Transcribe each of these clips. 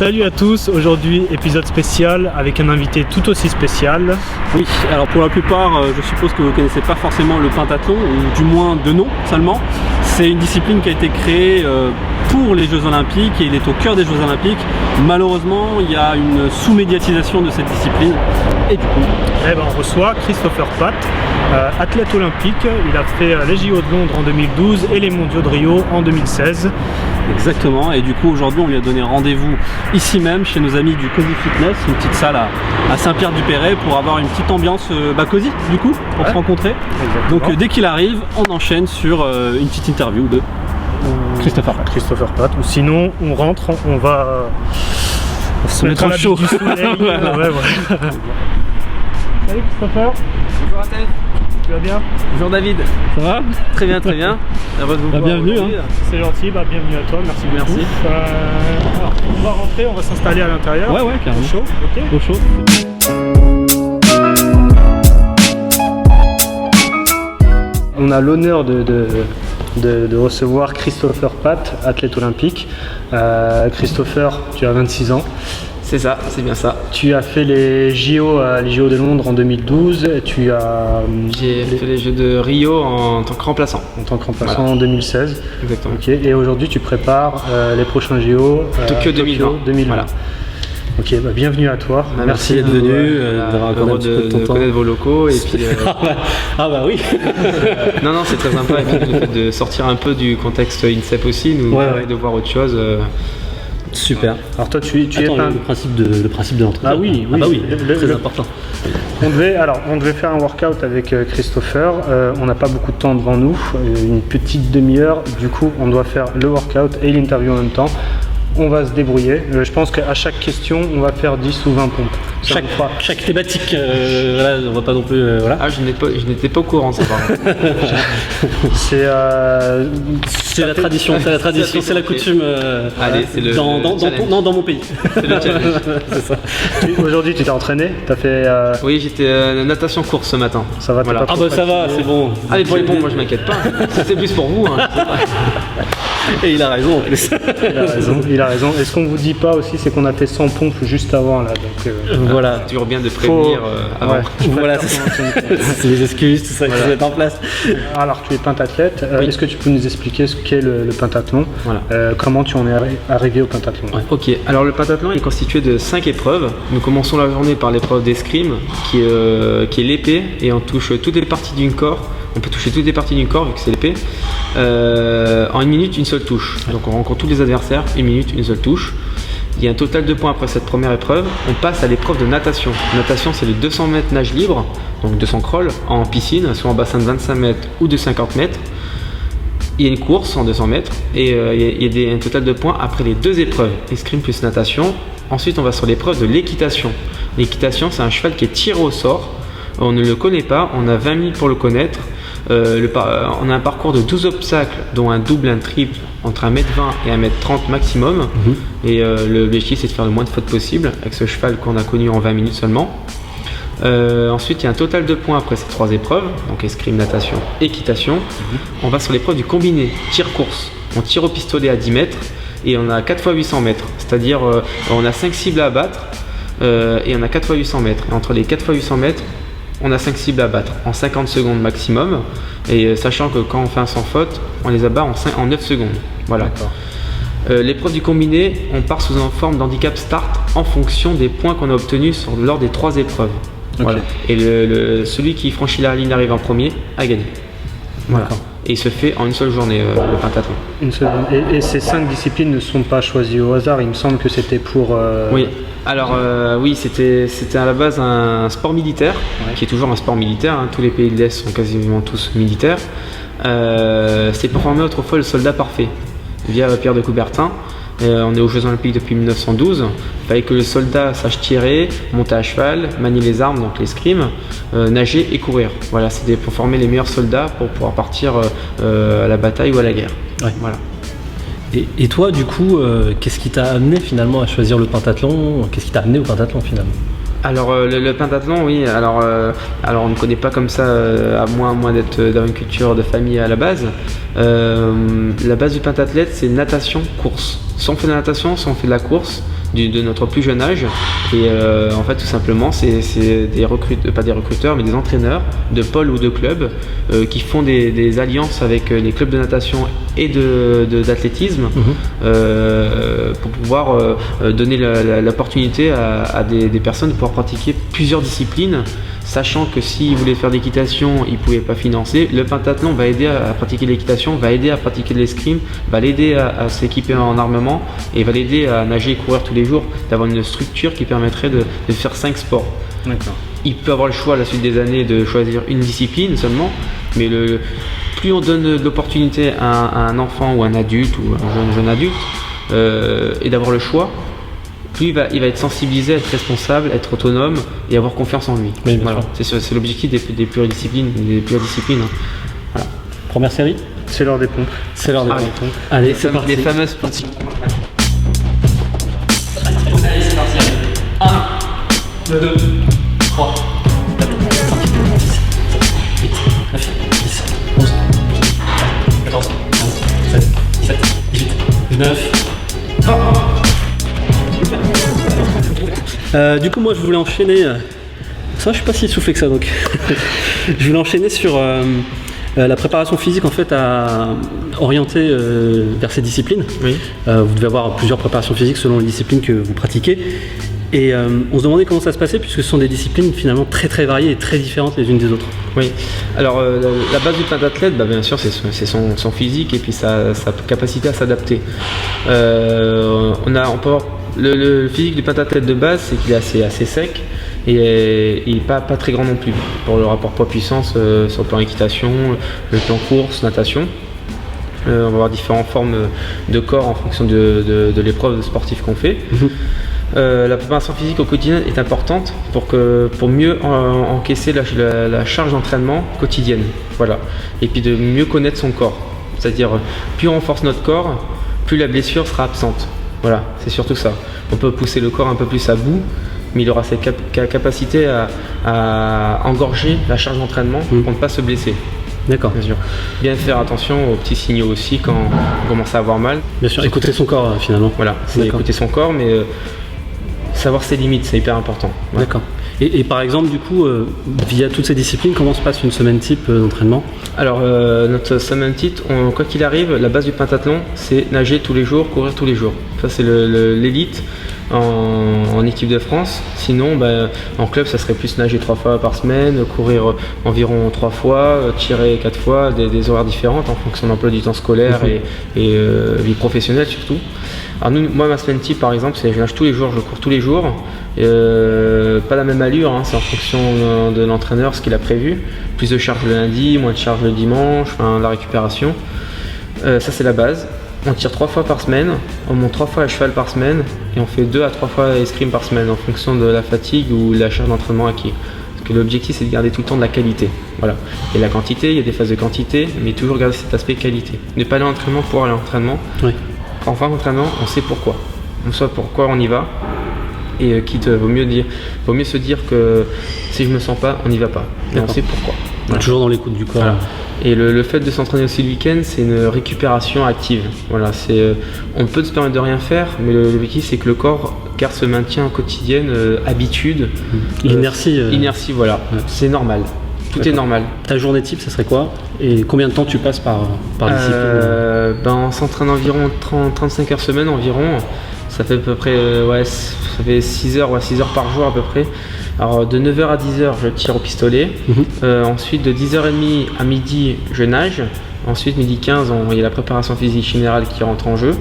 Salut à tous, aujourd'hui épisode spécial avec un invité tout aussi spécial. Oui, alors pour la plupart, je suppose que vous ne connaissez pas forcément le pentathlon, ou du moins de nom seulement. C'est une discipline qui a été créée pour les Jeux Olympiques et il est au cœur des Jeux Olympiques. Malheureusement, il y a une sous-médiatisation de cette discipline et du coup... on reçoit Christopher Patt, athlète olympique. Il a fait les JO de Londres en 2012 et les Mondiaux de Rio en 2016. Exactement, et du coup aujourd'hui on lui a donné rendez-vous ici même chez nos amis du Cozy Fitness, une petite salle à Saint-Pierre-du-Perret pour avoir une petite ambiance cosy du coup, pour se rencontrer. Exactement. Donc dès qu'il arrive, on enchaîne sur une petite interview de Christopher Patt. Ou sinon on rentre, on va se mettre au chaud. Du soleil. Voilà. Ouais. Salut Christopher. Bonjour Atef. Tu vas bien? Bonjour David. Ça va? Très bien. Heureux de vous voir. Bienvenue. C'est gentil, bienvenue à toi, merci beaucoup. Merci. Alors, on va rentrer, on va s'installer à l'intérieur. Ouais, carrément. Au chaud, ok. Au chaud. On a l'honneur de recevoir Christopher Patt, athlète olympique. Christopher, tu as 26 ans. C'est ça, c'est bien ça. Tu as fait les JO de Londres en 2012. J'ai fait les Jeux de Rio en tant que remplaçant. En tant que remplaçant en 2016. Exactement. Ok. Et aujourd'hui, tu prépares les prochains JO. Tokyo 2020. Voilà. Ok, bienvenue à toi. Merci d'être venu, d'avoir accordé un heureux petit peu de ton de temps. connaître vos locaux et puis. Oui. Non, c'est très sympa et puis le fait de sortir un peu du contexte INSEP aussi, nous permet de voir autre chose. Super. Alors toi, tu es le principe de l'entretien. Ah oui, très important. On devait faire un workout avec Christopher. On n'a pas beaucoup de temps devant nous, une petite demi-heure. Du coup, on doit faire le workout et l'interview en même temps. On va se débrouiller. Je pense qu'à chaque question, on va faire 10 ou 20 pompes. Chaque thématique, on va pas non plus. Ah, je n'étais pas au courant, ça par contre. C'est la tradition, c'est la coutume. Allez, c'est le dans mon pays. C'est le challenge. C'est ça. Aujourd'hui, tu t'es entraîné? T'as fait Oui, j'étais natation course ce matin. Ça va, voilà. Ça va, c'est bon. Allez, pour les pompes, moi je m'inquiète pas. C'est plus pour vous. Et il a raison en plus. Il a raison. Et ce qu'on vous dit pas aussi, c'est qu'on a fait 100 pompes juste avant là. Donc voilà. C'est toujours bien de prévenir avant. Voilà, c'est les excuses, tout ça qui se mettent en place. Alors tu es pentathlète. Oui. Est-ce que tu peux nous expliquer ce qu'est le pentathlon? Comment tu en es arrivé au pentathlon? Ok, alors le pentathlon est constitué de 5 épreuves. Nous commençons la journée par l'épreuve d'escrime qui est l'épée et on touche toutes les parties du corps. On peut toucher toutes les parties du corps vu que c'est l'épée. En une minute, une seule touche. Donc on rencontre tous les adversaires, une minute, une seule touche. Il y a un total de points après cette première épreuve. On passe à l'épreuve de natation. Natation, c'est le 200 mètres nage libre, donc 200 crawl en piscine, soit en bassin de 25 mètres ou de 50 mètres. Il y a une course en 200 mètres et il y a un total de points après les deux épreuves, escrime plus natation. Ensuite, on va sur l'épreuve de l'équitation. L'équitation, c'est un cheval qui est tiré au sort. On ne le connaît pas, on a 20 minutes pour le connaître. On a un parcours de 12 obstacles, dont un double, un triple, entre 1m20 et 1m30 maximum. Et l'objectif, c'est de faire le moins de fautes possible avec ce cheval qu'on a connu en 20 minutes seulement. Ensuite, il y a un total de points après ces 3 épreuves, donc escrime, natation, équitation. On va sur l'épreuve du combiné, tir-course. On tire au pistolet à 10 mètres et on a 4 x 800 mètres, c'est-à-dire on a 5 cibles à abattre et on a 4 x 800 mètres. Et entre les 4 x 800 mètres, on a 5 cibles à battre en 50 secondes maximum, et sachant que quand on fait un sans faute, on les abat en 9 secondes. Voilà. L'épreuve du combiné, on part sous une forme d'handicap start en fonction des points qu'on a obtenus lors des 3 épreuves. Voilà. Et celui qui franchit la ligne d'arrivée en premier a gagné. Voilà. Et il se fait en une seule journée, le pentathlon. Une seule. Et ces 5 disciplines ne sont pas choisies au hasard, il me semble que c'était pour... Oui, alors c'était à la base un sport militaire, qui est toujours un sport militaire, tous les pays de l'Est sont quasiment tous militaires. C'est pour former autrefois le soldat parfait, via Pierre de Coubertin. On est aux Jeux Olympiques depuis 1912. Il fallait que le soldat sache tirer, monter à cheval, manier les armes, donc l'escrime, nager et courir. Voilà, c'était pour former les meilleurs soldats pour pouvoir partir à la bataille ou à la guerre. Voilà. Et toi, du coup, qu'est-ce qui t'a amené finalement à choisir le pentathlon? Qu'est-ce qui t'a amené au pentathlon finalement? Alors le pentathlon, oui, alors on ne connaît pas comme ça, à moins d'être dans une culture de famille à la base. La base du pentathlète, c'est natation, course. Soit on fait de la natation, soit on fait de la course. de notre plus jeune âge. Et en fait, tout simplement, c'est pas des recruteurs, mais des entraîneurs de pôle ou de club qui font des alliances avec les clubs de natation et d'athlétisme pour pouvoir donner l'opportunité à des personnes de pouvoir pratiquer plusieurs disciplines, sachant que s'ils voulaient faire d'équitation, ils ne pouvaient pas financer. Le pentathlon va aider à pratiquer l'équitation, va aider à pratiquer l'escrime, va l'aider à s'équiper en armement et va l'aider à nager et courir tous les jours, d'avoir une structure qui permettrait de faire 5 sports. D'accord. Il peut avoir le choix à la suite des années de choisir une discipline seulement, mais plus on donne de l'opportunité à un enfant ou un adulte ou un jeune adulte et d'avoir le choix, plus il va être sensibilisé, être responsable, être autonome et avoir confiance en lui. Oui, voilà. C'est l'objectif des pluridisciplines. Voilà. Première série. C'est l'heure des pompes. C'est l'heure des Allez. pompes. Allez, c'est parti. Les fameuses pompes. Allez, c'est parti. 1, 2, 3, 4, 5, 6, 7, 8, 9, 10, 11, 14, 15, 16, 17, 18, 19. Du coup, moi je voulais enchaîner. Ça, je suis pas si essoufflé que ça donc. Je voulais enchaîner sur la préparation physique en fait orientée vers ces disciplines. Oui. Vous devez avoir plusieurs préparations physiques selon les disciplines que vous pratiquez. Et on se demandait comment ça se passait puisque ce sont des disciplines finalement très très variées et très différentes les unes des autres. Oui, alors la base du pentathlète, bien sûr, c'est son physique et puis sa capacité à s'adapter. On peut avoir le physique du pentathlète de base, c'est qu'il est assez sec et pas très grand non plus pour le rapport poids-puissance sur le plan équitation, le plan course, natation. On va avoir différentes formes de corps en fonction de l'épreuve sportive qu'on fait. La préparation physique au quotidien est importante pour mieux encaisser la charge d'entraînement quotidienne. Voilà. Et puis de mieux connaître son corps. C'est-à-dire, plus on renforce notre corps, plus la blessure sera absente. Voilà, c'est surtout ça. On peut pousser le corps un peu plus à bout, mais il aura cette capacité à engorger la charge d'entraînement pour ne pas se blesser. D'accord. Bien sûr. Bien faire attention aux petits signaux aussi quand on commence à avoir mal. Bien sûr, écouter son corps finalement. Voilà, c'est écouter son corps, mais savoir ses limites, c'est hyper important. Ouais. D'accord. Et par exemple, du coup, via toutes ces disciplines, comment se passe une semaine type d'entraînement ? Alors, notre semaine type, quoi qu'il arrive, la base du pentathlon, c'est nager tous les jours, courir tous les jours. Ça, c'est l'élite en équipe de France. Sinon, en club, ça serait plus nager 3 fois par semaine, courir environ 3 fois, tirer 4 fois, des horaires différentes en fonction de l'emploi du temps scolaire et vie professionnelle surtout. Alors moi, ma semaine type, par exemple, c'est je nage tous les jours, je cours tous les jours. Pas la même allure, c'est en fonction de l'entraîneur, ce qu'il a prévu. Plus de charge le lundi, moins de charge le dimanche, la récupération. Ça, c'est la base. On tire 3 fois par semaine, on monte 3 fois à cheval par semaine et on fait 2 à 3 fois escrime par semaine en fonction de la fatigue ou de la charge d'entraînement acquis. Parce que l'objectif, c'est de garder tout le temps de la qualité. Voilà. Et la quantité, il y a des phases de quantité, mais toujours garder cet aspect qualité. Ne pas aller à l'entraînement pour aller à l'entraînement. Oui. En fin d'entraînement, on sait pourquoi. On sait pourquoi on y va. Et vaut mieux se dire que si je me sens pas, on n'y va pas. Et on sait pourquoi. Voilà. Toujours dans l'écoute du corps. Voilà. Et le fait de s'entraîner aussi le week-end, c'est une récupération active. Voilà, on peut se permettre de rien faire, mais l'objectif c'est que le corps garde ce maintien quotidien, habitude. L'inertie. Inertie, voilà. Ouais. C'est normal. Tout est normal. Ta journée type, ça serait quoi ? Et combien de temps tu passes par discipline ? On s'entraîne environ 35 heures semaine environ. Ça fait à peu près ça fait 6 heures par jour à peu près. Alors de 9h à 10h je tire au pistolet. Ensuite de 10h30 à midi je nage. Ensuite midi 15 il y a la préparation physique générale qui rentre en jeu.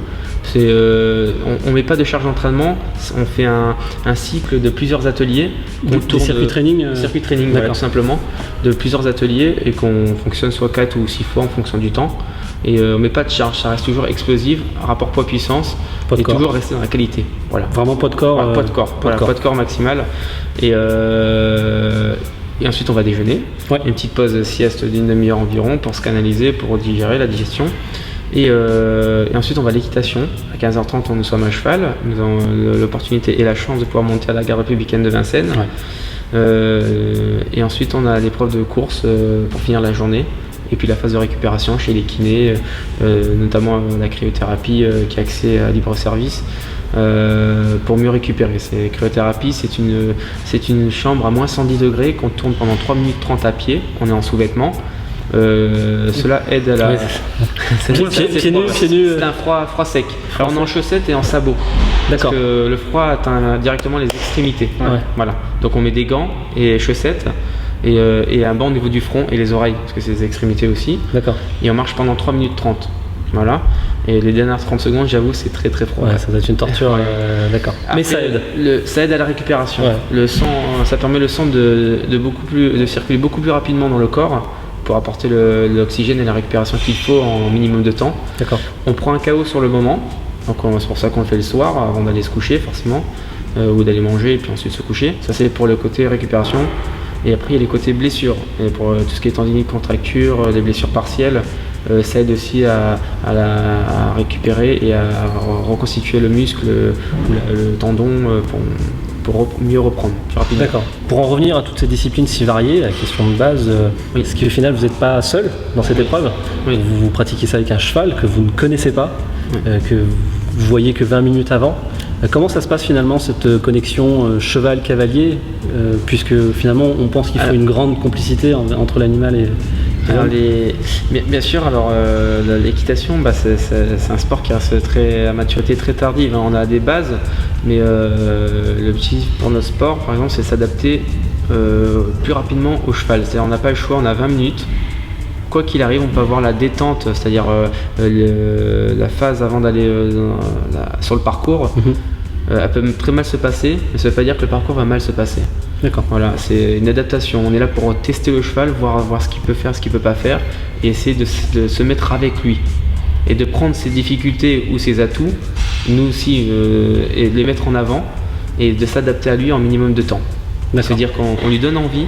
On ne met pas de charge d'entraînement, on fait un cycle de plusieurs ateliers. Des circuits training Circuit training, voilà, tout simplement, de plusieurs ateliers et qu'on fonctionne soit 4 ou 6 fois en fonction du temps. Et on ne met pas de charge, ça reste toujours explosif, rapport poids-puissance et toujours rester dans la qualité. Voilà. Vraiment poids de corps. Poids de corps, poids de corps maximal. Et ensuite on va déjeuner. Ouais. Une petite pause sieste d'une demi-heure environ pour se canaliser, pour digérer la digestion. Et ensuite on va à l'équitation. À 15h30 on nous sommes à cheval. Nous avons l'opportunité et la chance de pouvoir monter à la gare républicaine de Vincennes. Ouais. Et ensuite on a l'épreuve de course pour finir la journée. et puis la phase de récupération chez les kinés, notamment la cryothérapie qui a accès à libre service. Pour mieux récupérer. Cryothérapie, c'est une chambre à moins 110 degrés qu'on tourne pendant 3 minutes 30 à pied, on est en sous-vêtements. Cela aide à la... Pieds nus. C'est un froid sec. Alors on est en chaussettes et en sabots. D'accord. Parce que le froid atteint directement les extrémités. Ouais. Voilà. Donc on met des gants et chaussettes et un banc au niveau du front et les oreilles, parce que c'est les extrémités aussi. D'accord. Et on marche pendant 3 minutes 30. Voilà. Et les dernières 30 secondes, j'avoue, c'est très très froid. Ouais, ça doit être une torture, d'accord. Après, mais ça aide. Ça aide à la récupération. Ouais. Le sang, ça permet le sang de circuler beaucoup plus rapidement dans le corps pour apporter l'oxygène et la récupération qu'il faut en minimum de temps. D'accord. On prend un KO sur le moment, donc c'est pour ça qu'on le fait le soir avant d'aller se coucher forcément, ou d'aller manger et puis ensuite se coucher. Ça c'est pour le côté récupération. Et après il y a les côtés blessures. Et pour tout ce qui est tendinite, contracture, des blessures partielles, ça aide aussi à récupérer et à reconstituer le muscle ou le tendon pour mieux reprendre plus rapidement. D'accord. Pour en revenir à toutes ces disciplines si variées, la question de base, Oui. est-ce qu'au final vous n'êtes pas seul dans cette épreuve? Oui. Vous pratiquez ça avec un cheval que vous ne connaissez pas, Oui. que vous voyez que 20 minutes avant. Comment ça se passe finalement cette connexion cheval-cavalier, puisque finalement on pense qu'il faut une grande complicité entre l'animal et Alors bien sûr, alors l'équitation, c'est un sport qui reste à maturité très tardive. On a des bases, mais l'objectif pour notre sport, par exemple, c'est s'adapter plus rapidement au cheval. C'est-à-dire on n'a pas le choix, on a 20 minutes. Quoi qu'il arrive, on peut avoir la détente, c'est-à-dire la phase avant d'aller sur le parcours. Elle peut très mal se passer, mais ça ne veut pas dire que le parcours va mal se passer. D'accord. Voilà, c'est une adaptation. On est là pour tester le cheval, voir ce qu'il peut faire, ce qu'il ne peut pas faire, et essayer de se mettre avec lui. Et de prendre ses difficultés ou ses atouts, nous aussi, et de les mettre en avant, et de s'adapter à lui en minimum de temps. C'est-à-dire qu'on lui donne envie.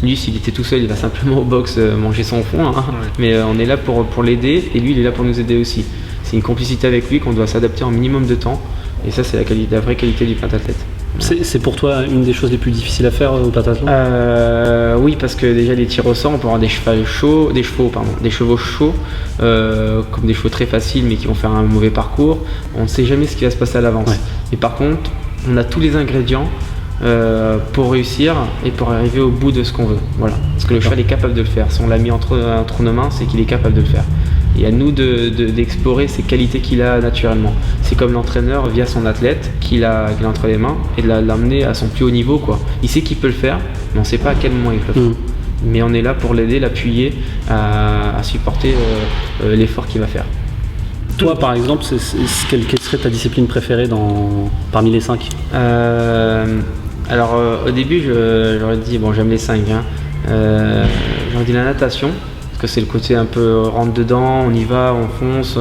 Lui, s'il était tout seul, il va simplement au box manger son fond, hein. Ouais. Mais on est là pour l'aider, et lui, il est là pour nous aider aussi. C'est une complicité avec lui qu'on doit s'adapter en minimum de temps, et ça, c'est la vraie qualité du pentathlète. C'est pour toi une des choses les plus difficiles à faire au pentathlon? Oui, parce que déjà les tirs au sort, on peut avoir des chevaux chauds, comme des chevaux très faciles mais qui vont faire un mauvais parcours. On ne sait jamais ce qui va se passer à l'avance. Ouais. Et par contre, on a tous les ingrédients pour réussir et pour arriver au bout de ce qu'on veut. Voilà. Parce que le cheval est capable de le faire. Si on l'a mis entre nos mains, c'est qu'il est capable de le faire. Et à nous d'explorer ces qualités qu'il a naturellement. C'est comme l'entraîneur via son athlète qu'il a entre les mains et de l'amener à son plus haut niveau, quoi. Il sait qu'il peut le faire, mais on ne sait pas à quel moment il peut le faire. Mais on est là pour l'aider, l'appuyer à supporter l'effort qu'il va faire. Toi, par exemple, quelle serait ta discipline préférée parmi les 5? Alors, au début, j'aurais dit, j'aime les 5. J'aurais dit la natation. Que c'est le côté un peu rentre dedans, on y va, on fonce,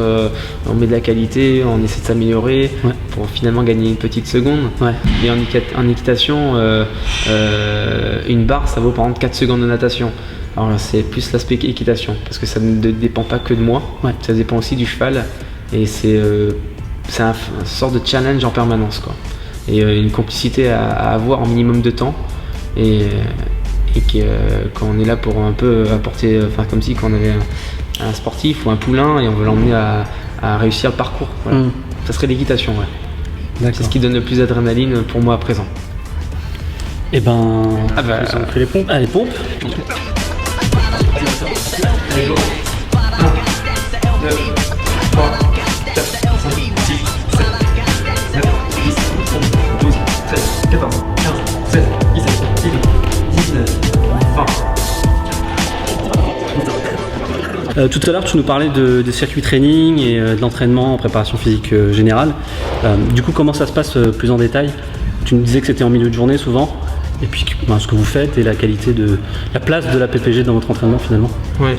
on met de la qualité, on essaie de s'améliorer pour finalement gagner une petite seconde. Ouais. Et en équitation, une barre ça vaut par exemple 4 secondes de natation. Alors là, c'est plus l'aspect équitation parce que ça ne dépend pas que de moi, ça dépend aussi du cheval et c'est une sorte de challenge en permanence, quoi. Et une complicité à avoir en minimum de temps et quand on est là pour un peu apporter, comme si on avait un sportif ou un poulain et on veut l'emmener à réussir le parcours. Voilà. Ça serait l'équitation, c'est ce qui donne le plus d'adrénaline pour moi à présent. Et on fait les pompes. Les pompes. 1, 2, 3, 4, 5, 6, 7, 9, 10, 11, 12, 13, 14, 15, 16, 17, 18, 19, 20. Tout à l'heure, tu nous parlais de circuit training et de l'entraînement en préparation physique générale. Du coup, comment ça se passe plus en détail? Tu nous disais que c'était en milieu de journée souvent. Et puis ce que vous faites et la qualité de la place de la PPG dans votre entraînement finalement. Ouais,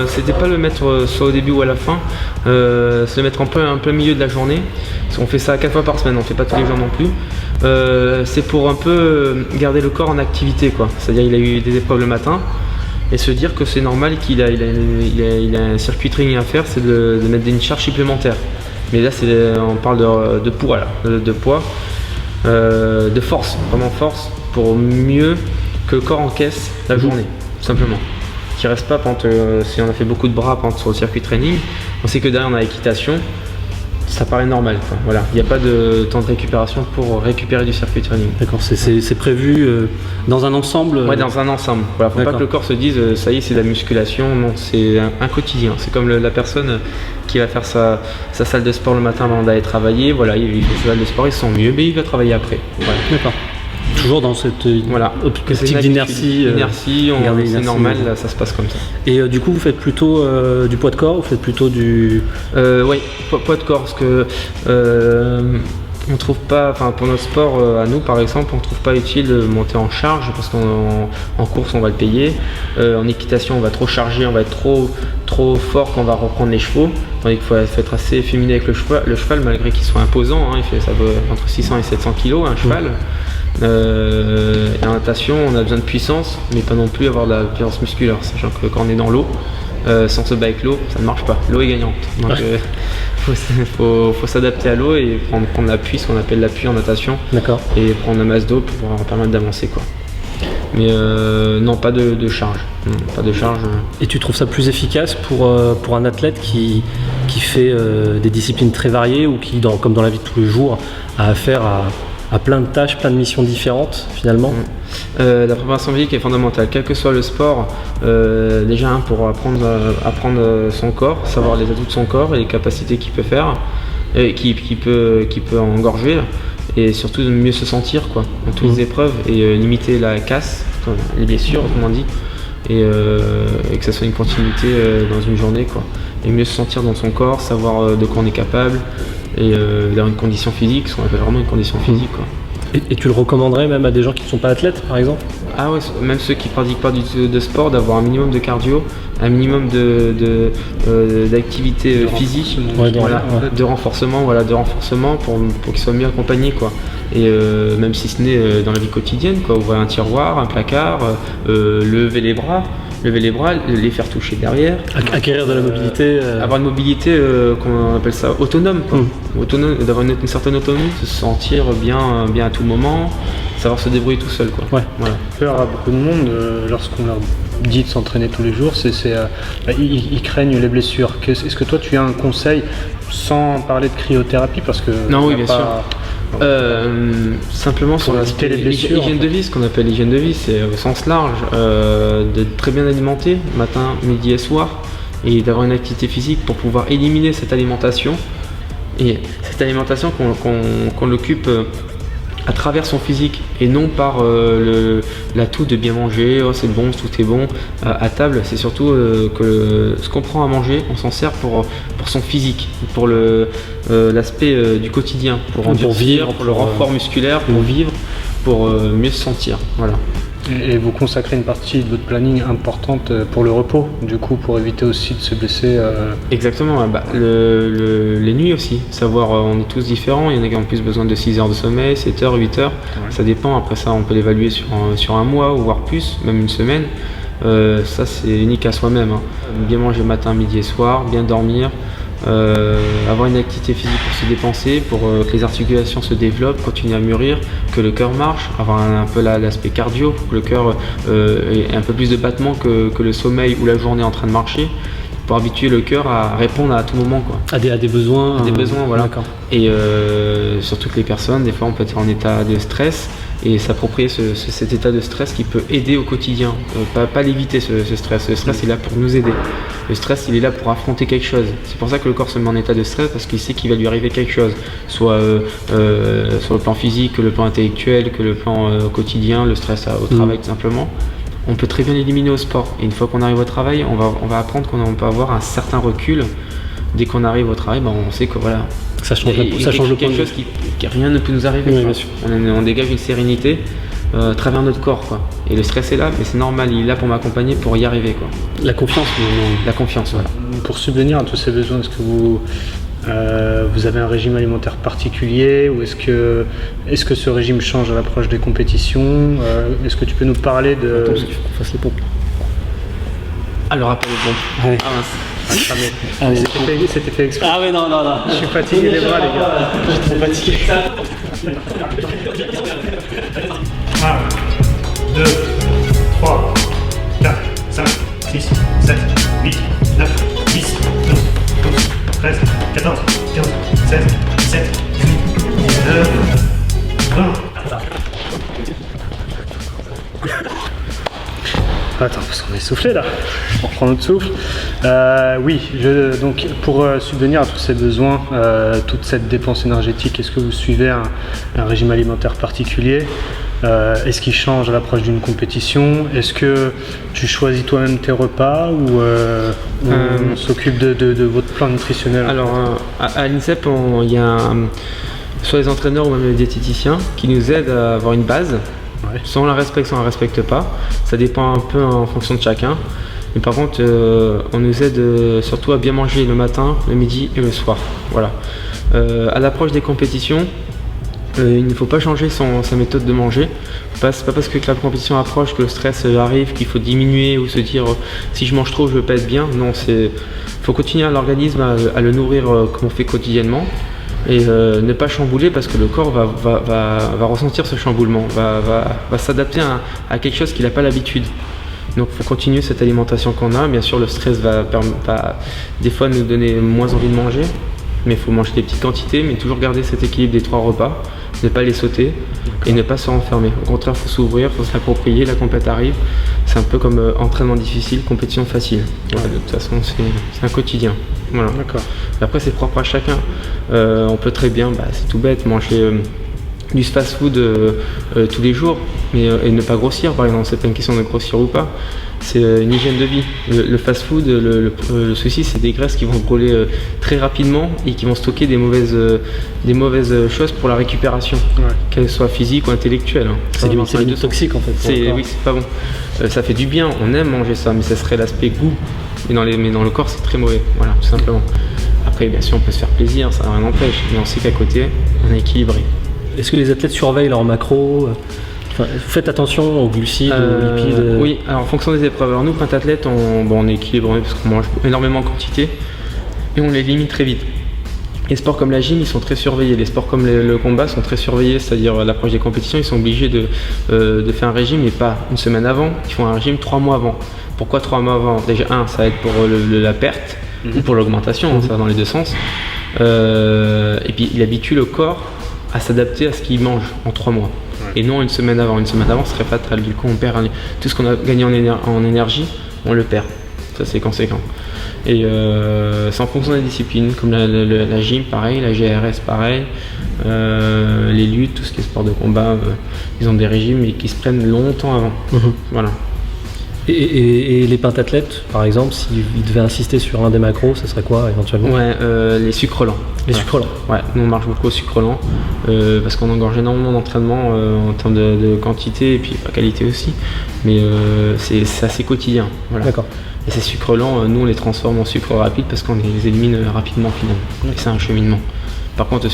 c'était pas le mettre soit au début ou à la fin, c'est le mettre un peu au milieu de la journée. Parce qu'on fait ça 4 fois par semaine, on fait pas tous les jours non plus. C'est pour un peu garder le corps en activité, quoi. C'est-à-dire il a eu des épreuves le matin et se dire que c'est normal qu'il a un circuit training à faire, c'est de mettre une charge supplémentaire. Mais là on parle de poids là, de poids, de force, vraiment force. Pour mieux que le corps encaisse la journée, tout simplement. qui reste pas si on a fait beaucoup de bras sur le circuit training. On sait que derrière on a l'équitation, ça paraît normal, quoi. Voilà, il n'y a pas de temps de récupération pour récupérer du circuit training. D'accord, c'est prévu dans un ensemble. Ouais, dans un ensemble. Voilà, faut pas que le corps se dise ça y est, c'est de la musculation. Non, c'est un quotidien. C'est comme la personne qui va faire sa salle de sport le matin avant d'aller travailler. Voilà, il fait sa salle de sport, il se sent mieux, mais il va travailler après. Voilà. D'accord. Toujours dans cette optique d'inertie. C'est normal, là, ça se passe comme ça. Et du coup, vous faites plutôt du poids de corps ou vous faites plutôt du. Oui, poids de corps, parce que on trouve pas, pour notre sport, à nous par exemple, on trouve pas utile de monter en charge parce qu'en course on va le payer. En équitation, on va trop charger, on va être trop fort quand on va reprendre les chevaux. Tandis qu'il faut être assez féminin avec le cheval malgré qu'il soit imposant. Hein, ça doit entre 600 et 700 kg un cheval. Et en natation, on a besoin de puissance, mais pas non plus avoir de la puissance musculaire, sachant que quand on est dans l'eau, sans se battre avec l'eau, ça ne marche pas. L'eau est gagnante. Donc faut s'adapter à l'eau et prendre l'appui, ce qu'on appelle l'appui en natation. D'accord. Et prendre la masse d'eau pour pouvoir permettre d'avancer, quoi. Mais non, pas de charge. Non, pas de charge. Et tu trouves ça plus efficace pour un athlète qui fait des disciplines très variées ou qui, comme dans la vie de tous les jours, a affaire à plein de tâches, plein de missions différentes finalement? La préparation physique est fondamentale, quel que soit le sport. Déjà pour apprendre son corps, savoir les atouts de son corps et les capacités qu'il peut faire, qu'il peut engorger, et surtout de mieux se sentir, quoi, dans toutes les épreuves, et limiter la casse, les blessures autrement dit, et que ça soit une continuité dans une journée, quoi. Et mieux se sentir dans son corps, savoir de quoi on est capable, et d'avoir une condition physique, ce qu'on appelle vraiment une condition physique, quoi. Et tu le recommanderais même à des gens qui ne sont pas athlètes, par exemple? Ah ouais, même ceux qui ne pratiquent pas du tout de sport, d'avoir un minimum de cardio, un minimum d'activité physique, de renforcement, pour qu'ils soient mieux accompagnés, quoi. Et même si ce n'est dans la vie quotidienne, quoi, ouvrir un tiroir, un placard, lever les bras, les faire toucher derrière. Acquérir de la mobilité. Avoir une mobilité, qu'on appelle ça autonome, quoi. Autonome, d'avoir une certaine autonomie, se sentir bien à tout moment, savoir se débrouiller tout seul, quoi. Ouais. Voilà. Peur à beaucoup de monde, lorsqu'on leur dit de s'entraîner tous les jours, ils craignent les blessures. Est-ce que toi tu as un conseil, sans parler de cryothérapie, parce que non, oui, bien sûr. Simplement sur l'aspect hygiène de vie, ce qu'on appelle l'hygiène de vie, c'est au sens large, de très bien alimenter matin, midi et soir, et d'avoir une activité physique pour pouvoir éliminer cette alimentation, et cette alimentation qu'on l'occupe à travers son physique et non par l'atout de bien manger, oh, c'est bon, tout est bon à table. C'est surtout que ce qu'on prend à manger, on s'en sert pour son physique, pour l'aspect du quotidien, pour vivre, pour le renfort musculaire, pour vivre, pour mieux se sentir. Voilà. Et vous consacrez une partie de votre planning importante pour le repos, du coup, pour éviter aussi de se blesser. Exactement, les nuits aussi, savoir, on est tous différents, il y en a qui ont plus besoin de 6 heures de sommeil, 7 heures, 8 heures, ça dépend, après ça on peut l'évaluer sur un mois ou voire plus, même une semaine, ça c'est unique à soi-même, hein. Bien manger matin, midi et soir, bien dormir, avoir une activité physique pour se dépenser, pour que les articulations se développent, continuer à mûrir, que le cœur marche, avoir un peu l'aspect cardio, pour que le cœur ait un peu plus de battements que le sommeil ou la journée en train de marcher, pour habituer le cœur à répondre à tout moment, quoi. À des besoins. Des besoins, voilà. D'accord. Et surtout que les personnes, des fois on peut être en état de stress, et s'approprier cet état de stress qui peut aider au quotidien, pas l'éviter ce stress. Le stress est là pour nous aider. Le stress il est là pour affronter quelque chose. C'est pour ça que le corps se met en état de stress, parce qu'il sait qu'il va lui arriver quelque chose, soit sur le plan physique, que le plan intellectuel, que le plan quotidien, le stress au travail tout simplement. On peut très bien l'éliminer au sport. Et une fois qu'on arrive au travail, on va apprendre qu'on peut avoir un certain recul. Dès qu'on arrive au travail, on sait que voilà, ça change le quelque chose qui rien ne peut nous arriver. Oui, bien sûr. On dégage une sérénité à travers notre corps, quoi. Et le stress est là, mais c'est normal, il est là pour m'accompagner, pour y arriver, quoi. La confiance. La confiance, voilà. Pour subvenir à tous ces besoins, est-ce que vous avez un régime alimentaire particulier, ou est-ce que ce régime change à l'approche des compétitions? Est-ce que tu peux nous parler de... Attends, il faut qu'on fasse les pompes. Ah, le rappel aux pompes. Ouais. Ah mince. C'était fait exprès. Ah ouais, non. Je suis fatigué les bras, les gars. Je suis trop fatigué. 1, 2, 3, 4, 5, 6, 7, 8, 9, 10, 12, 13, 14, 15, 16, 17, 18, 19, 20. Attends, parce qu'on est soufflé là. On reprend notre souffle. Oui, donc pour subvenir à tous ces besoins, toute cette dépense énergétique, est-ce que vous suivez un régime alimentaire particulier? Est-ce qu'il change à l'approche d'une compétition? Est-ce que tu choisis toi-même tes repas ou on s'occupe de votre plan nutritionnel? Alors à l'INSEP, il y a soit les entraîneurs ou même les diététiciens qui nous aident à avoir une base. Ouais. Soit on la respecte, soit on la respecte pas. Ça dépend un peu en fonction de chacun. Mais par contre, on nous aide surtout à bien manger le matin, le midi et le soir. Voilà. À l'approche des compétitions, il ne faut pas changer sa méthode de manger. C'est pas parce que la compétition approche que le stress arrive qu'il faut diminuer ou se dire si je mange trop je ne veux pas être bien. Non, faut continuer à l'organisme à le nourrir comme on fait quotidiennement. Et ne pas chambouler parce que le corps va ressentir ce chamboulement, va s'adapter à quelque chose qu'il n'a pas l'habitude. Donc il faut continuer cette alimentation qu'on a. Bien sûr le stress va des fois nous donner moins envie de manger, mais il faut manger des petites quantités, mais toujours garder cet équilibre des 3 repas, ne pas les sauter et ne pas se renfermer. Au contraire, il faut s'ouvrir, il faut se l'approprier, la compète arrive. C'est un peu comme entraînement difficile, compétition facile. Voilà, de toute façon c'est un quotidien. Voilà. D'accord. Après c'est propre à chacun. On peut très bien, c'est tout bête, manger du fast-food tous les jours et ne pas grossir par exemple. C'est pas une question de grossir ou pas, c'est une hygiène de vie. Le fast-food, le souci c'est des graisses qui vont brûler très rapidement et qui vont stocker des mauvaises choses pour la récupération, qu'elles soient physiques ou intellectuelles. C'est limite toxique en fait. Oui, c'est pas bon. Ça fait du bien, on aime manger ça, mais ça serait l'aspect goût. Mais dans le corps c'est très mauvais, voilà, tout simplement. Après bien sûr on peut se faire plaisir, ça rien n'empêche, mais on sait qu'à côté on est équilibré. Est-ce que les athlètes surveillent leurs macros? Faites attention aux glucides, aux lipides? Oui, alors en fonction des épreuves. Alors nous, pentathlètes, on est équilibré parce qu'on mange énormément en quantité et on les limite très vite. Les sports comme la gym, ils sont très surveillés. Les sports comme le combat sont très surveillés, c'est-à-dire à l'approche des compétitions, ils sont obligés de faire un régime, mais pas une semaine avant. Ils font un régime 3 mois avant. Pourquoi 3 mois avant? Déjà, ça va être pour la perte ou pour l'augmentation, ça va dans les deux sens. Et puis, il habitue le corps à s'adapter à ce qu'il mange en 3 mois. Et non une semaine avant. Une semaine avant, ce serait fatal. Du coup, on perd tout ce qu'on a gagné en énergie, on le perd. Ça, c'est conséquent. Et c'est en fonction des disciplines, comme la gym, pareil, la GRS, pareil, les luttes, tout ce qui est sport de combat, ils ont des régimes qui se prennent longtemps avant. Voilà. Et les pentathlètes, par exemple, s'ils devaient insister sur un des macros, ça serait quoi éventuellement? Les sucres lents. Les sucres lents. Ouais, nous on marche beaucoup aux sucres lents parce qu'on engorge énormément d'entraînement en termes de quantité et puis pas qualité aussi, mais c'est assez quotidien. Voilà. D'accord. Et ces sucres lents, nous on les transforme en sucre rapide parce qu'on les élimine rapidement finalement. Et c'est un cheminement. Par contre,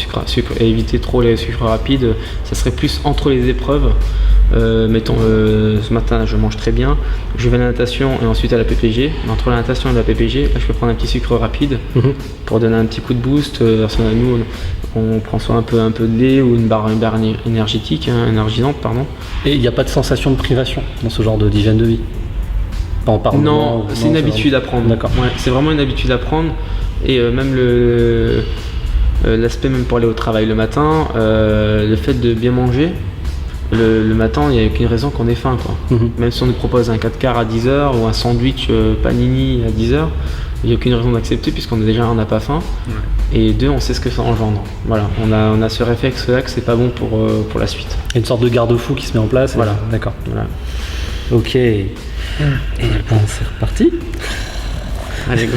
éviter trop les sucres rapides, ça serait plus entre les épreuves. Mettons, ce matin je mange très bien, je vais à la natation et ensuite à la PPG. Mais entre la natation et la PPG, là, je peux prendre un petit sucre rapide pour donner un petit coup de boost. Nous, on prend soit un peu de lait ou une barre énergétique, énergisante, pardon. Et il n'y a pas de sensation de privation dans ce genre d'hygiène de vie? Non, c'est une habitude à prendre. D'accord. Ouais, c'est vraiment une habitude à prendre. Et même l'aspect même pour aller au travail le matin, le fait de bien manger. Le matin, il n'y a aucune raison qu'on ait faim, quoi. Même si on nous propose un 4 quarts à 10h ou un sandwich panini à 10h, il n'y a aucune raison d'accepter puisqu'on n'a pas faim. Et 2, on sait ce que ça engendre. Voilà, on a ce réflexe-là que c'est pas bon pour la suite. Il y a une sorte de garde-fou qui se met en place. Voilà. D'accord. Voilà. Ok. Et bon, c'est reparti. Allez, go.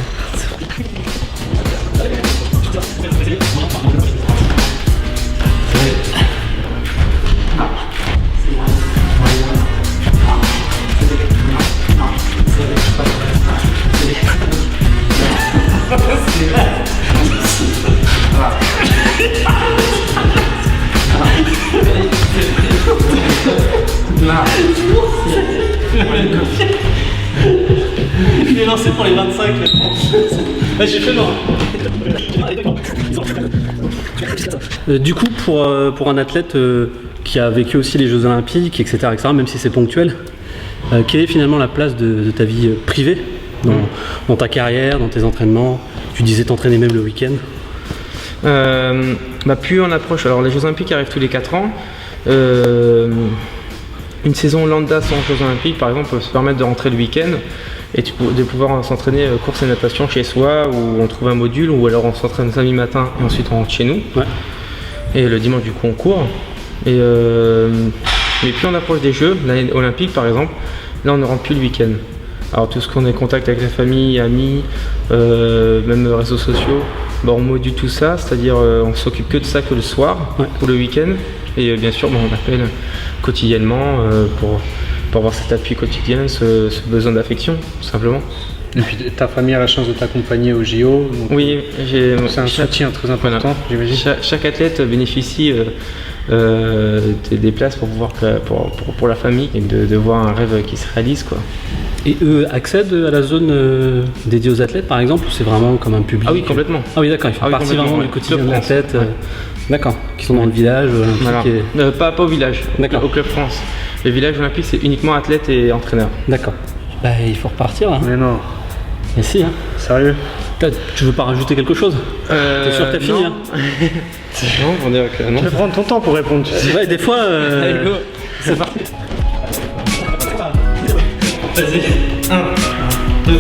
Il est lancé pour les 25. Là, j'ai fait mort. Du coup, pour un athlète qui a vécu aussi les Jeux Olympiques, etc., même si c'est ponctuel, Quelle est finalement la place de ta vie privée dans ta carrière, dans tes entraînements? Tu disais t'entraîner même le week-end. Plus on approche, alors les Jeux Olympiques arrivent tous les 4 ans. Une saison lambda sans Jeux Olympiques, par exemple, peut se permettre de rentrer le week-end et de pouvoir s'entraîner course et natation chez soi, où on trouve un module, ou alors on s'entraîne le samedi matin et ensuite on rentre chez nous. Ouais. Et le dimanche, du coup, on court. Mais plus on approche des Jeux, l'année olympique par exemple, là on ne rentre plus le week-end. Alors tout ce qu'on est en contact avec la famille, amis, même réseaux sociaux, on module tout ça, c'est-à-dire on s'occupe que de ça que le soir ou le week-end. Et bien sûr, on appelle quotidiennement pour avoir cet appui quotidien, ce besoin d'affection, tout simplement. Et puis ta famille a la chance de t'accompagner au JO. Oui, c'est un soutien très important, j'imagine. Chaque athlète bénéficie des places pour la famille et de voir un rêve qui se réalise, quoi. Et eux accèdent à la zone dédiée aux athlètes, par exemple, ou c'est vraiment comme un public? Ah oui, complètement. Ah oui, d'accord, ils font partie vraiment du quotidien de l'athlète. D'accord, qui sont dans le village olympique. Voilà. Pas au village, au Club France. Le village olympique, c'est uniquement athlètes et entraîneurs. D'accord. Il faut repartir là. Mais non. Mais si, hein. Sérieux? Tu veux pas rajouter quelque chose? T'es sûr que t'as fini, hein? Non, on dirait que non. Tu peux prendre ton temps pour répondre, tu sais. Ouais, des fois. Allez, go. C'est parti. Vas-y. 1, 2,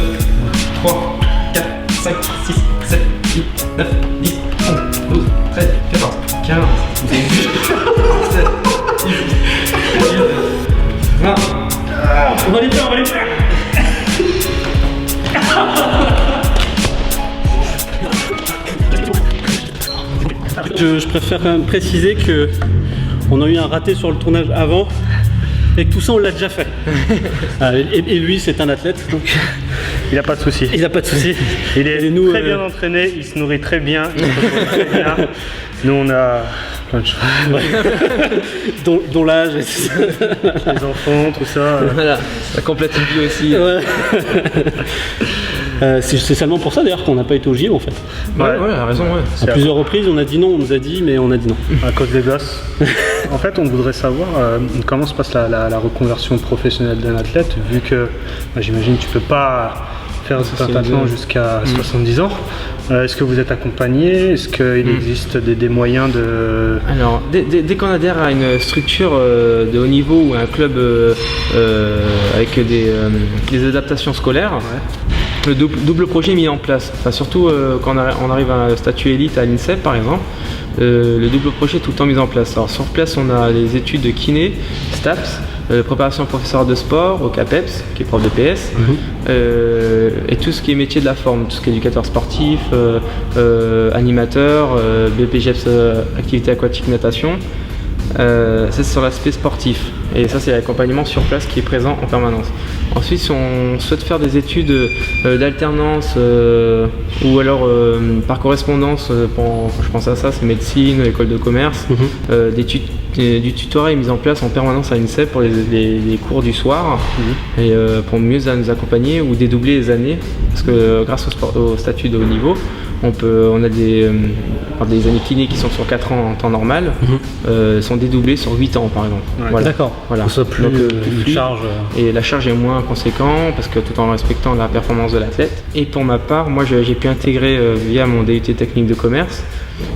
3, 4, 5, 6, 7, 8, 9, 10, 11, 12, 13, 14, 15, 16, 17, 18, 20. On va les faire, Je préfère quand même préciser que on a eu un raté sur le tournage avant et que tout ça on l'a déjà fait. Et lui c'est un athlète donc il n'a pas de soucis. Il n'a pas de soucis. Il est très bien entraîné, il se nourrit très bien, il se repose très bien. Nous on a plein de choses. dont l'âge, les enfants, tout ça. Voilà, ça complète une vie aussi. Ouais. C'est seulement pour ça d'ailleurs qu'on n'a pas été au JO en fait. Ouais, a raison, ouais. À plusieurs reprises on a dit non, on nous a dit, mais on a dit non. À cause des gosses. En fait, on voudrait savoir comment se passe la reconversion professionnelle d'un athlète, vu que j'imagine que tu peux pas faire ce pentathlon jusqu'à 70 ans. Est-ce que vous êtes accompagné? Est-ce qu'il existe des moyens de... Alors, dès qu'on adhère à une structure de haut niveau ou à un club avec des adaptations scolaires, le double projet est mis en place. Enfin, surtout quand on arrive à un statut élite à l'INSEP par exemple, le double projet est tout le temps mis en place. Alors sur place on a les études de kiné, STAPS, préparation professeur de sport au CAPEPS, qui est prof de PS, et tout ce qui est métier de la forme, tout ce qui est éducateur sportif, animateur, BPGEPS, activité aquatique, natation. C'est sur l'aspect sportif et ça c'est l'accompagnement sur place qui est présent en permanence. Ensuite si on souhaite faire des études d'alternance ou alors par correspondance, je pense à ça, c'est médecine, école de commerce, du tutorat est mis en place en permanence à l'INSEP pour les cours du soir et pour mieux nous accompagner ou dédoubler les années parce que grâce au statut de haut niveau on a des années cliniques qui sont sur 4 ans en temps normal, sont dédoublées sur 8 ans par exemple. Ouais, voilà. D'accord, voilà. Ça plus une charge. Et la charge est moins conséquente parce que tout en respectant la performance de l'athlète. Et pour ma part, moi j'ai pu intégrer via mon DUT technique de commerce,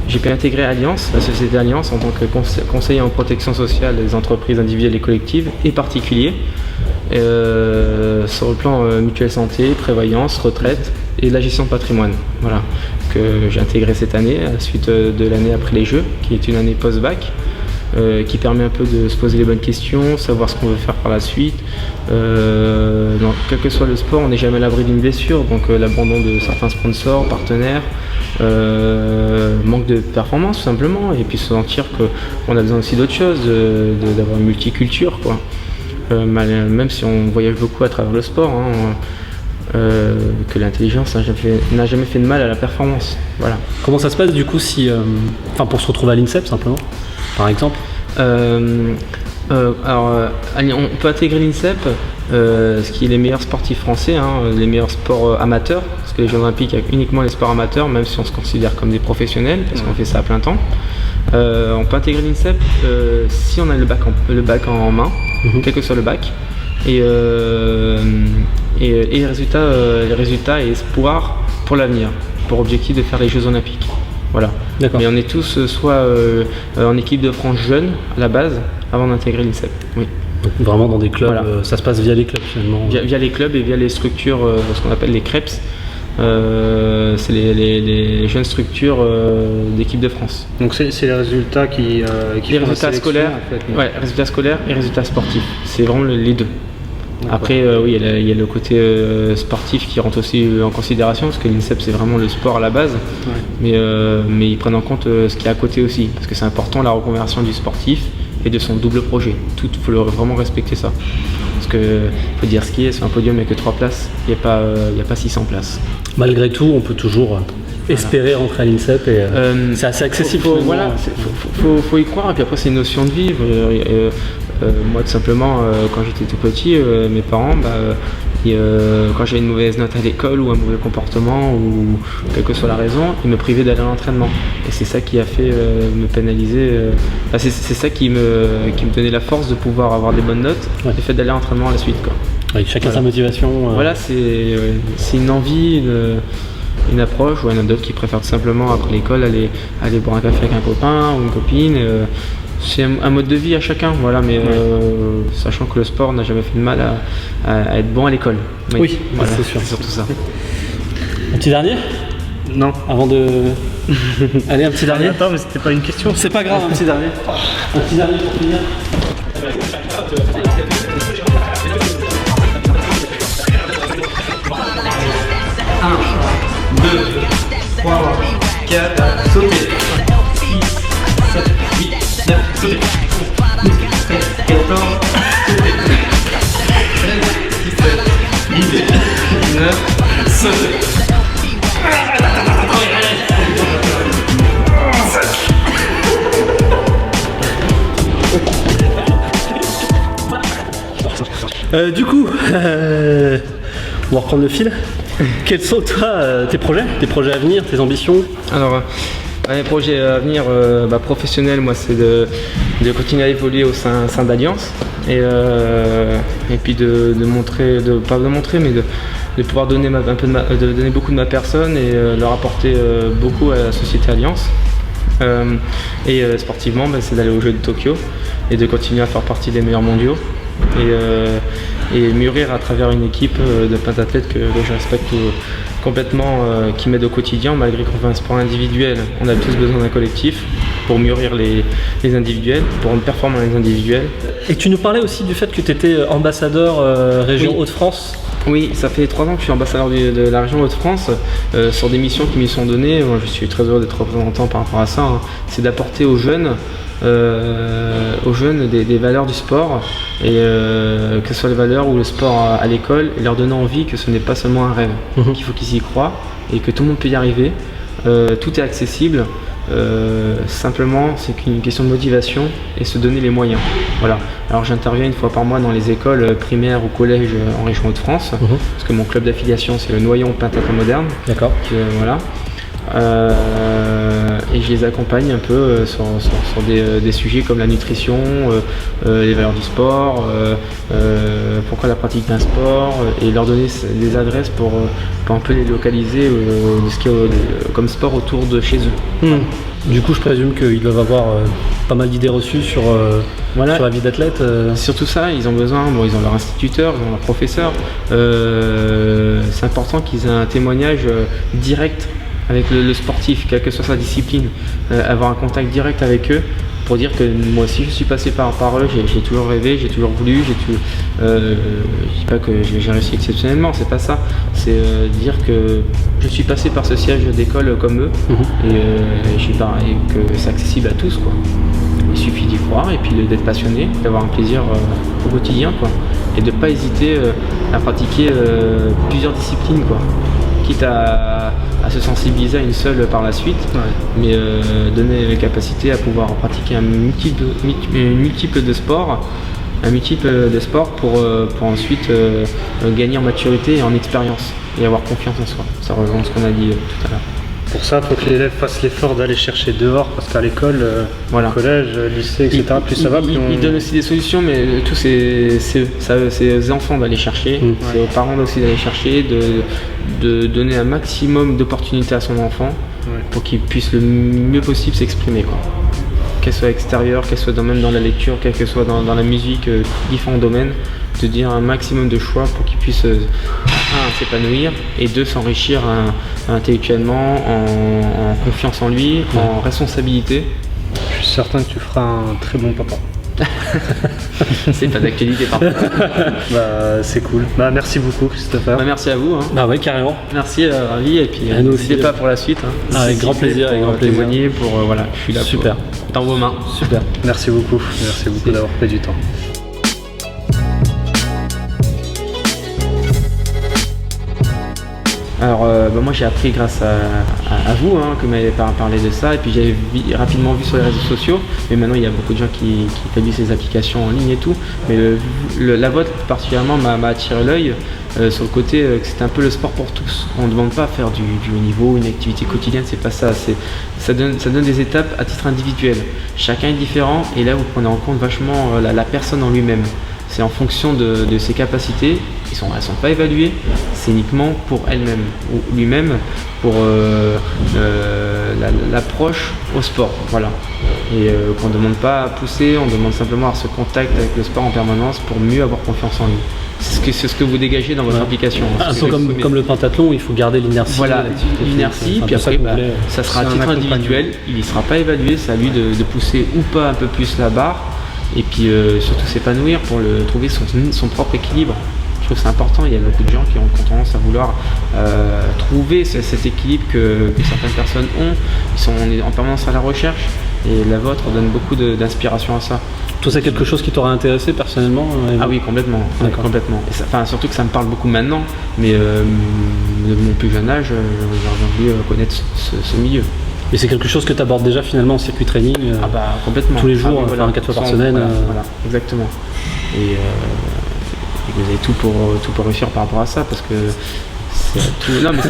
j'ai pu intégrer Alliance, la société Alliance en tant que conseiller en protection sociale des entreprises individuelles et collectives et particuliers. Sur le plan mutuelle santé, prévoyance, retraite et la gestion de patrimoine, voilà, que j'ai intégré cette année à la suite de l'année après les Jeux, qui est une année post-bac, qui permet un peu de se poser les bonnes questions, savoir ce qu'on veut faire par la suite. Quel que soit le sport, on n'est jamais à l'abri d'une blessure, donc l'abandon de certains sponsors, partenaires, manque de performance tout simplement, et puis se sentir qu'on a besoin aussi d'autres choses, d'avoir une multiculture, quoi. Même si on voyage beaucoup à travers le sport, que l'intelligence n'a jamais fait de mal à la performance. Voilà. Comment ça se passe du coup pour se retrouver à l'INSEP simplement, par exemple? On peut intégrer l'INSEP, ce qui est les meilleurs sportifs français, les meilleurs sports amateurs, parce que les Jeux Olympiques il y a uniquement les sports amateurs, même si on se considère comme des professionnels, parce qu'on fait ça à plein temps. On peut intégrer l'INSEP si on a le bac en main, quel que soit le bac. et les résultats et espoir pour l'avenir, pour objectif de faire les Jeux Olympiques. Voilà. D'accord. Mais on est tous soit en équipe de France jeune à la base avant d'intégrer l'INSEP. Oui. Donc vraiment dans des clubs, Voilà. Ça se passe via les clubs finalement. Via les clubs et via les structures, ce qu'on appelle les CREPS. C'est les jeunes structures d'équipe de France. Donc c'est les résultats qui Les font la résultats sélection, scolaires, en fait. ouais, résultats scolaires et résultats sportifs. C'est vraiment les deux. D'accord. Après, oui, il y a le côté sportif qui rentre aussi en considération, parce que l'INSEP c'est vraiment le sport à la base, Ouais. mais ils prennent en compte ce qui est à côté aussi, parce que c'est important la reconversion du sportif et de son double projet. Il faut vraiment respecter ça. Parce que faut dire ce qui est, sur un podium il n'y a que 3 places, il n'y a pas 600 places. Malgré tout, on peut toujours espérer rentrer à l'INSEP et c'est assez accessible. Voilà, faut y croire, et puis après c'est une notion de vivre. Moi tout simplement, quand j'étais tout petit, mes parents, quand j'avais une mauvaise note à l'école ou un mauvais comportement ou quelle que soit la raison, ils me privaient d'aller à l'entraînement. Et c'est ça qui a fait me pénaliser. C'est ça qui me donnait la force de pouvoir avoir des bonnes notes, le fait d'aller à l'entraînement à la suite, quoi. Oui, chacun sa motivation. Voilà, c'est une envie, une approche, ou un autre qui préfère tout simplement après l'école aller boire un café avec un copain ou une copine. C'est un mode de vie à chacun, voilà, mais sachant que le sport n'a jamais fait de mal à être bon à l'école. Oui, voilà, c'est sûr. C'est surtout ça. Un petit dernier Non. avant de. Allez, un petit dernier. Attends, mais c'était pas une question. C'est pas grave, un petit dernier. Un petit dernier pour finir. Du coup, on va reprendre le fil. Quels sont toi tes projets à venir, tes ambitions? Alors, mes projets à venir professionnels, moi, c'est de continuer à évoluer au sein d'Alliance et puis de pouvoir donner donner beaucoup de ma personne et leur apporter beaucoup à la société Alliance. Sportivement, c'est d'aller aux Jeux de Tokyo et de continuer à faire partie des meilleurs mondiaux et mûrir à travers une équipe de pentathlètes que je respecte complètement, qui m'aide au quotidien. Malgré qu'on fait un sport individuel, on a tous besoin d'un collectif pour mûrir les individuels, pour performer dans les individuels. Et tu nous parlais aussi du fait que tu étais ambassadeur région Oui. Hauts-de-France. Oui, ça fait 3 ans que je suis ambassadeur de la région Hauts-de-France sur des missions qui m'y sont données. Moi, je suis très heureux d'être représentant par rapport à ça. C'est d'apporter aux jeunes des valeurs du sport, et que ce soit les valeurs ou le sport à l'école, et leur donner envie que ce n'est pas seulement un rêve, qu'il faut qu'ils y croient et que tout le monde peut y arriver. Tout est accessible. Simplement, c'est qu'une question de motivation et se donner les moyens. Voilà. Alors j'interviens une fois par mois dans les écoles primaires ou collèges en région Hauts-de-France, parce que mon club d'affiliation c'est le Noyon Pentathlon Moderne. D'accord. Voilà. Et je les accompagne un peu sur des sujets comme la nutrition, les valeurs du sport, pourquoi la pratique d'un sport, et leur donner des adresses pour un peu les localiser de ce qu'il y a comme sport autour de chez eux. Du coup, je présume qu'ils doivent avoir pas mal d'idées reçues sur la vie d'athlète. Surtout ça, ils ont besoin, ils ont leur instituteur, ils ont leur professeur. C'est important qu'ils aient un témoignage direct avec le sportif, quelle que soit sa discipline, avoir un contact direct avec eux pour dire que moi aussi je suis passé par eux, j'ai toujours rêvé, j'ai toujours voulu, je dis pas que j'ai réussi exceptionnellement, c'est pas ça, c'est dire que je suis passé par ce siège d'école comme eux, et que c'est accessible à tous, quoi. Il suffit d'y croire et puis d'être passionné, d'avoir un plaisir au quotidien, quoi, et de ne pas hésiter à pratiquer plusieurs disciplines, quoi. Quitte à se sensibiliser à une seule par la suite, mais donner la capacité à pouvoir pratiquer un multiple de sports pour ensuite gagner en maturité et en expérience et avoir confiance en soi. Ça rejoint ce qu'on a dit tout à l'heure. Pour ça, il faut que l'élève fasse l'effort d'aller chercher dehors, parce qu'à l'école, Voilà. collège, lycée, etc., plus ça va, plus on... Il donne aussi des solutions, mais tout c'est aux enfants d'aller chercher, c'est aux parents aussi d'aller chercher, de donner un maximum d'opportunités à son enfant pour qu'il puisse le mieux possible s'exprimer, quoi. Qu'elle soit extérieure, qu'elle soit même dans la lecture, qu'elle soit dans la musique, différents domaines, de dire un maximum de choix pour qu'il puisse s'épanouir et deux, s'enrichir intellectuellement, en confiance en lui, en responsabilité. Je suis certain que tu feras un très bon papa. C'est pas d'actualité par contre. Bah, c'est cool. Bah, merci beaucoup, Christopher. Bah, merci à vous. Hein. Bah ouais, carrément. Merci, ravi. Et puis nous n'hésitez aussi, pas pour la suite. Hein. Avec grand plaisir, avec grand plaisir. Témoigner pour voilà, je suis là. Super. Dans vos mains. Super. Merci beaucoup d'avoir pris du temps. Alors moi j'ai appris grâce à vous que vous m'avez parlé de ça, et puis j'avais rapidement vu sur les réseaux sociaux, mais maintenant il y a beaucoup de gens qui établissent ces applications en ligne et tout, mais la vôtre particulièrement m'a attiré l'œil sur le côté que c'était un peu le sport pour tous. On ne demande pas à faire du haut niveau, une activité quotidienne, c'est pas ça, ça donne des étapes à titre individuel. Chacun est différent et là vous prenez en compte vachement la personne en lui-même. C'est en fonction de ses capacités, elles sont pas évaluées, c'est uniquement pour elle-même ou lui-même, pour l'approche au sport. Voilà. Et qu'on ne demande pas à pousser, on demande simplement à avoir ce contact avec le sport en permanence pour mieux avoir confiance en lui. C'est ce que vous dégagez dans votre application. Un peu comme le pentathlon, il faut garder l'inertie. Voilà, l'inertie, puis après ça sera à titre individuel, il ne sera pas évalué, c'est à lui de pousser ou pas un peu plus la barre. Et puis surtout s'épanouir pour trouver son propre équilibre. Je trouve que c'est important, il y a beaucoup de gens qui ont tendance à vouloir trouver cet équilibre que certaines personnes ont. Ils sont en permanence à la recherche et la vôtre donne beaucoup d'inspiration à ça. Toi, c'est quelque chose qui t'aurait intéressé personnellement Ah oui, complètement. Complètement. Et surtout que ça me parle beaucoup maintenant, mais de mon plus jeune âge, j'ai envie de connaître ce milieu. Et c'est quelque chose que tu abordes déjà finalement en circuit training complètement. Tous les jours, 4 fois par semaine. Voilà, exactement. Et vous avez tout pour réussir par rapport à ça, parce que c'est tout. Non mais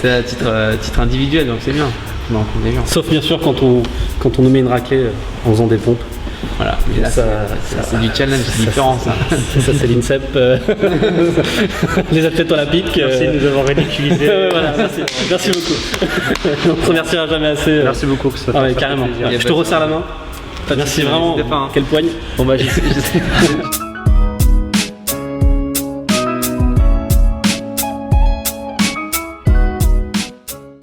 c'est à titre individuel, donc c'est bien. Non, des gens. Sauf bien sûr quand on nous met une raclée en faisant des pompes. Voilà, mais là, c'est du challenge, c'est différent ça. Ça c'est l'INSEP, les athlètes olympiques. Merci de nous avoir ridiculisé. Voilà, merci beaucoup. On ne remerciera jamais assez. Merci beaucoup, Christophe. Carrément. Je te resserre la main. Merci vraiment. Quelle poigne. Bon bah j'essaie.